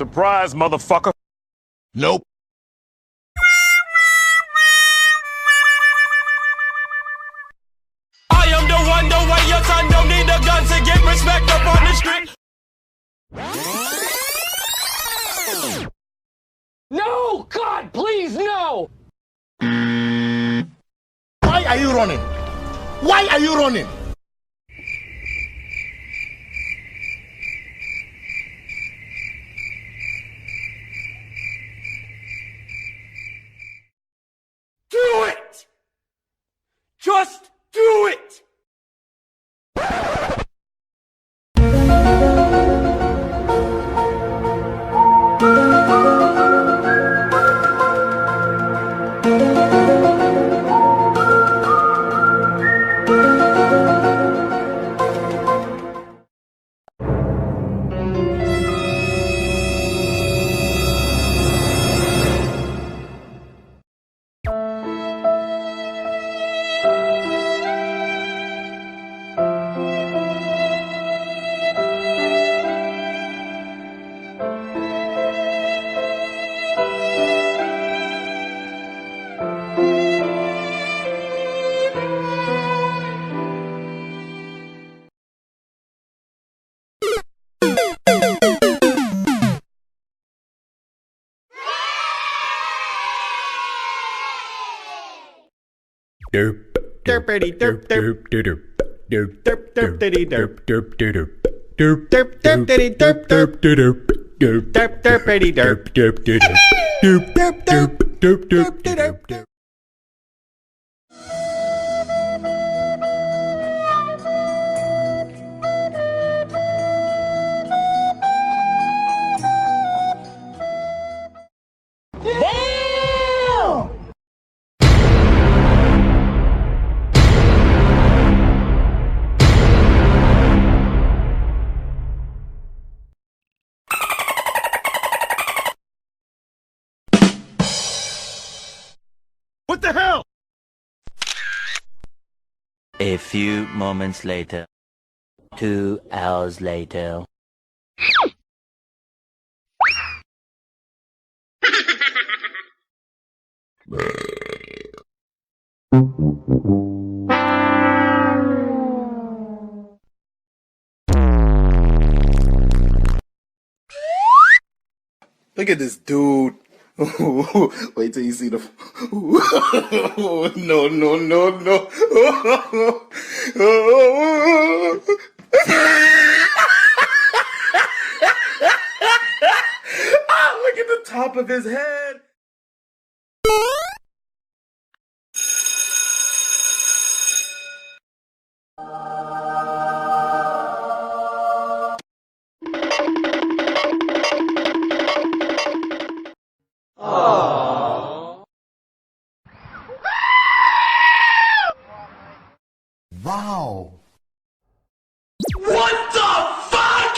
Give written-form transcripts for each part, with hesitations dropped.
Surprise, motherfucker. Nope. I am the one, the way your son don't need a gun to get respect up on the street. No! God, please, no! Why are you running? Why are you running? Do it! Just do it! Derp derpity derp derp derp derp derp derpity derp derp derp derp derp derpity derp derp derp derp derp derpity derp derp derp derp derp derp derp derp derp. What the hell? A few moments later. 2 hours later. Look at this dude. Wait till you see the. No, no, no, no. Look at the top of his head. Wow. What the fuck?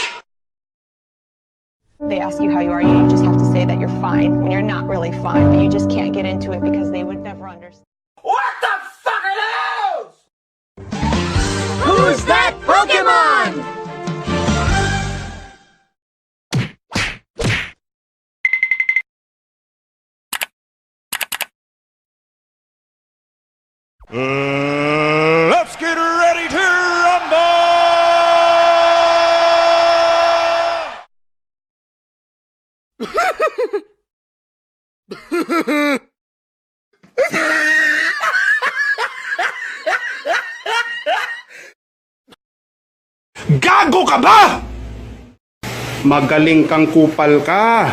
They ask you how you are, you just have to say that you're fine when you're not really fine, but you just can't get into it because they would never understand. What the fuck are those? Who's that Pokemon? Let's get ready to rumble! Gago ka ba? Magaling kang kupal ka.